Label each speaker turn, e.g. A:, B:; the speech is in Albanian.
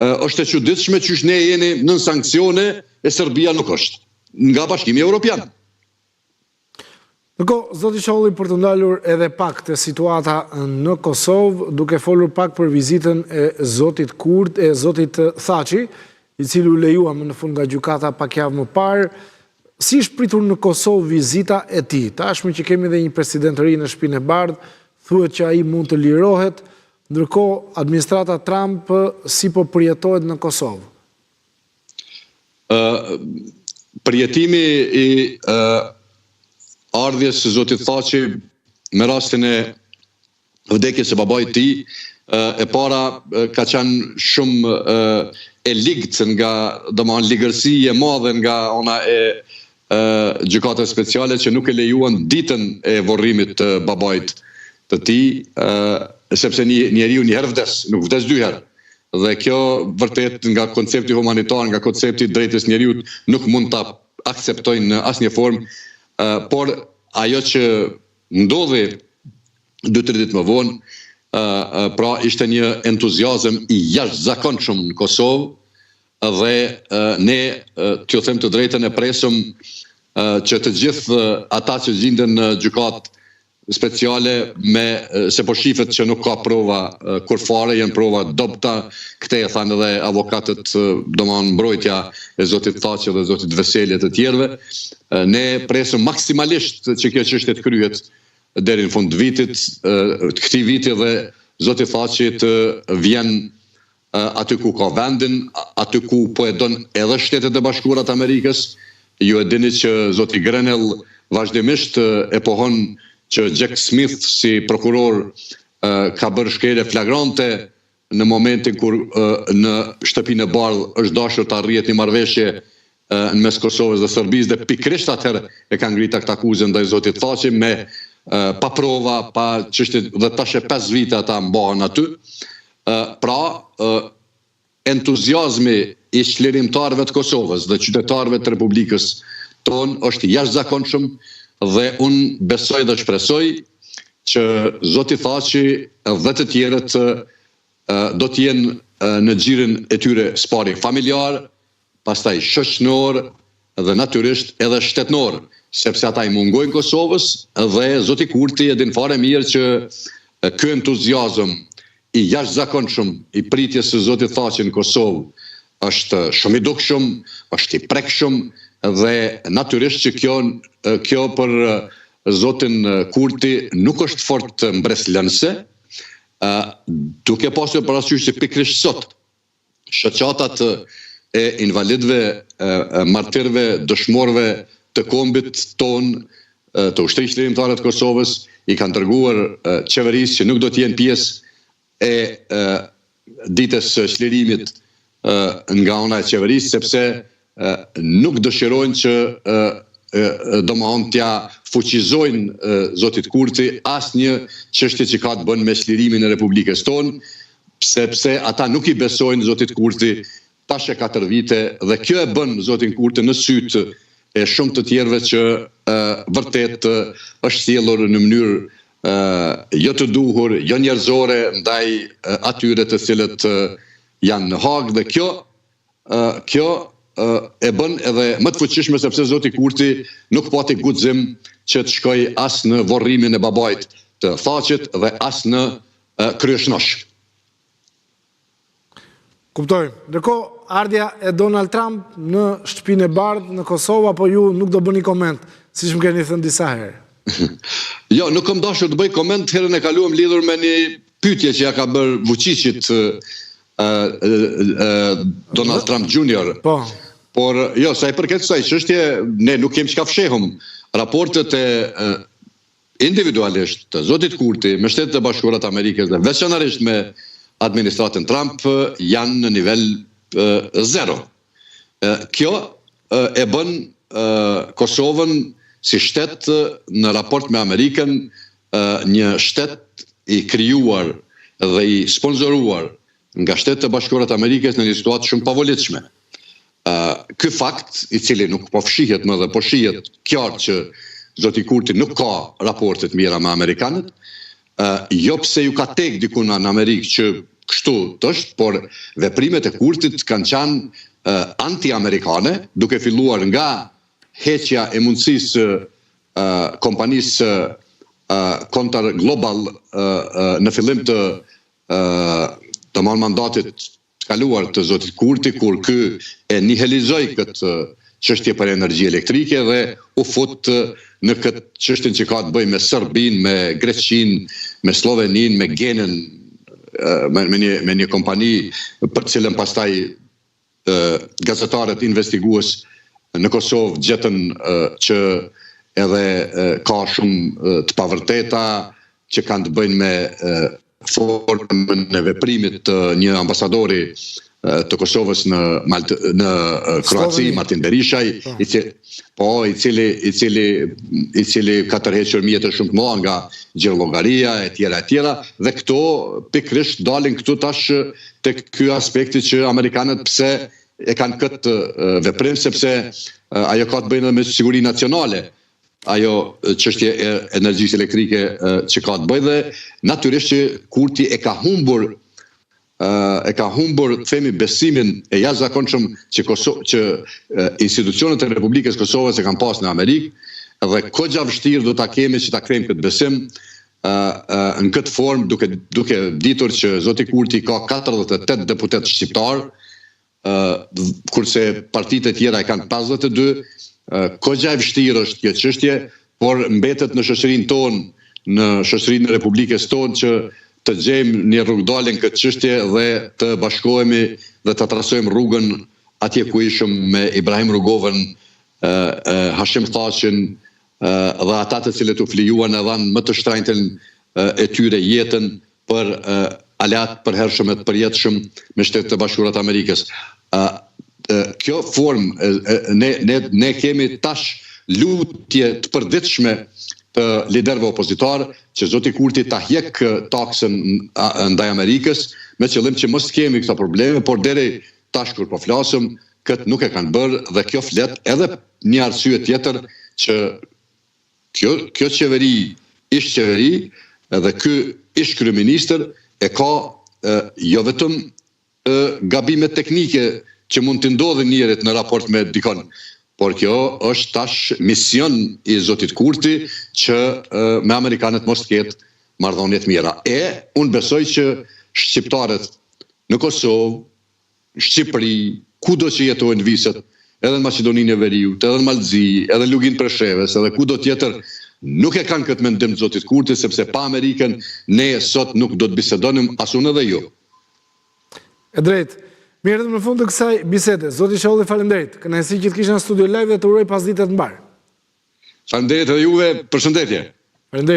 A: është e çuditshme qysh ne jeni nën sanksione e Serbia nuk është nga Bashkimi Evropian.
B: Zoti Çolli, për të ndalur edhe pak të situata në Kosovë, duke folur pak për vizitën e zotit Kurd, e zotit Thaçi, i cili u lejuam në fund nga gjykata pak javë më parë, si është pritur në Kosovë vizita e tij? Tashmë që kemi edhe një presidentëri në Shtëpinë e Bardhë, thuhet që ai mund të lirohet, ndërkohë administrata Trump si po përjetohet në Kosovë?
A: Përjetimi i ardhjes së zotit Thaçi me rastin e vdekjes së babait të tij, e para ka qenë shumë e ligët nga, domethënë ligërsi e madhe nga ana e gjykatës speciale që nuk e lejuan ditën e varrimit të babait të tij, sepse njeriu një herë vdes, nuk vdes dy herë. Dhe kjo vërtet nga koncepti humanitar, nga koncepti i drejtës njeriut nuk mund ta akceptojnë në asnjë formë. Por ajo që ndodhi 2-3 ditë më vonë, pra ishte një entuziazëm i jashtëzakonshëm në Kosovë dhe ne, t'ju them të drejtën, e presëm që të gjithë ata që gjenden në gjykatë speciale se po shifet që nuk ka prova kur fare, janë prova dobta, këte e thanë edhe avokatët, domethënë mbrojtja e zotit Thaçi dhe zotit Veseli të tjerëve. Ne presëm maksimalisht që kjo çështje të kryhet deri në fund të vitit, të këtij viti, dhe zoti Thaçi të vjen aty ku ka vendin, aty ku po e don edhe Shtetet e Bashkuara të Amerikës. Ju e dini që zoti Grenell vazhdimisht e pohon që Jack Smith si prokuror ka bërë shkelje flagrante në momentin kur në Shtëpinë e Bardhë është dashur të arrihet një marrëveshje në mes Kosovës dhe Serbisë, dhe pikërisht atëherë e ka ngritur këtë akuzë ndaj zotit Thaçi me pa prova, pa çështje, dhe tash e 5 vite ata mbahen aty. Pra, entuziazmi i çlirimtarëve të Kosovës dhe qytetarëve të Republikës tonë është jashtëzakonshëm. Dhe unë besoj dhe shpresoj që zoti Thaçi dhe të tjerët do të jenë në xhirin e tyre spari familjar, pastaj shoqënor dhe natyrisht edhe shtetnor, sepse ata i mungojnë Kosovës, dhe zoti Kurti e din fare mirë që ky entuziazëm i jashtëzakonshëm i pritjes së zotit Thaçi në Kosovë është shumë i dukshëm, është i prekshëm. Dhe natyrisht që kjo për zotin Kurti nuk është fort mbreslënëse, duke pasur parasysh që pikërisht sot shoqatat e invalidëve, martirëve, dëshmorëve të kombit ton, të ushtrisë çlirimtare të Kosovës, i kanë dërguar qeverisë që nuk do të jenë pjesë e ditës së çlirimit nga ana e qeverisë, sepse nuk dëshirojnë që domethënë t'ja fuqizojnë zotit Kurti asnjë çështje që ka të bënë me çlirimin e Republikës tonë, sepse ata nuk i besojnë zotit Kurti tash e 4 vite, dhe kjo e bën zotin Kurti në sytë e shumë të tjerëve që vërtet është sjellur në mënyrë jo të duhur, jo njerëzore ndaj atyre të cilët janë në Hag, dhe kjo e bën edhe më të fuqishme sepse zoti Kurti nuk pati guxim që të shkoj as në varrimin e babait të Thaçit dhe as në kryeshnosh.
B: Kuptoj. Ndërkohë, ardhja e Donald Trump në Shtëpinë e Bardhë në Kosovë, apo ju nuk do bëni koment, siç më keni thënë disa herë?
A: Jo, nuk kam dashur të bëj koment. Herën e kaluam lidhur me një pyetje që ja ka bërë Vučićit Donald Trump Jr.
B: Po.
A: Por jo, sa i përket kësaj çështje, ne nuk kemi çka fshehum. Raportet e individualisht të zotit Kurti me Shtetet e Bashkuara të Amerikës dhe veçanërisht me administratën Trump janë në nivel 0. Kjo e bën Kosovën si shtet në raport me Amerikën një shtet i krijuar dhe i sponsoruar nga Shtetet e Bashkuara të Amerikës në një situatë shumë pavolitshme. Ky fakt, i cili nuk po fshihet më dhe po shihet qartë që zoti Kurti nuk ka raportet mira me amerikanët, jo pse ju ka tek dikun në Amerikë që kështu është, por veprimet e Kurtit kanë qenë anti-amerikane, duke filluar nga heqja e mundësisë kompanisë Kontar Global në fillim të mandatit të kaluar të zotit Kurti, kur ky e nihelizoi këtë çështje për energji elektrike dhe u fut në këtë çështje që ka të bëjë me Serbinë, me Greqinë, me Sloveninë, me Genën, me një kompani për të cilën pastaj gazetarët investigues në Kosovë gjetën që edhe ka shumë të pavërteta që kanë të bëjnë me formën e veprimit të një ambasadori të Kosovës në Kroaci, Martin Berishaj, i cili ka tërhequr mjete shumë të mëdha nga Gjerlogaria e tjera, dhe këto pikrisht dalin këtu tash tek ky aspekti që amerikanët pse e kanë këtë veprim, sepse ajo ka të bëjë me sigurinë nacionale, ajo çështje e energjisë elektrike që ka të bëjë, dhe natyrisht që Kurti e ka humbur themi besimin e jashtëzakonshëm që institucionet e Republikës Kosovës e kanë pas në Amerikë, dhe kogja vështirë do ta kemi që ta krijojmë këtë besim në këtë formë, duke ditur që zoti Kurti ka 48 deputet shqiptar, kurse partitë e tjera e kanë 52. Kogja e vështirë është kjo çështje, por mbetet në shoqërinë tonë, në shoqërinë e Republikës tonë, që të gjejmë një rrugdalje në këtë çështje dhe të bashkohemi dhe të trasojmë rrugën atje ku ishëm me Ibrahim Rugovën, Hashim Thaqin dhe ata të cilët u flijuan e dhanë më të shtrenjtën e tyre jetën për aleat përhershëm e të përjetshëm me Shtetet e Bashkuara të Amerikës. Kjo formë, ne kemi tash lutje të përditshme të liderëve opozitar që zoti Kurti ta hjek taksën ndaj Amerikës, me qëllim që mos kemi këto probleme, por deri tash kur po flasëm, këtë nuk e kanë bërë, dhe kjo flet edhe një arsye tjetër që kjo qeveri, ish qeveri, edhe ky ish kryeministër e ka jo vetëm gabimet teknike që mund të ndodhin njerët në raport me dikon, por kjo është tash mision i zotit Kurti që me amerikanët mos të ketë marrëdhënie të mira. Unë besoj që shqiptarët në Kosovë, Shqipëri, kudo që jetojnë viset, edhe në Maqedoninë e Veriut, edhe në Mallzi, edhe në Lugin Preshevës, edhe kudo tjetër, nuk e kanë këtë mendim të zotit Kurti, sepse pa Amerikën ne sot nuk do të bisedonim as unë edhe ju.
B: E drejtë. Mirë, në fund të kësaj bisede, zoti Sholli, faleminderit. Kënaqësi që të kisha në studio live dhe të uroj pasditet të mbar.
A: Faleminderit edhe juve, përshëndetje.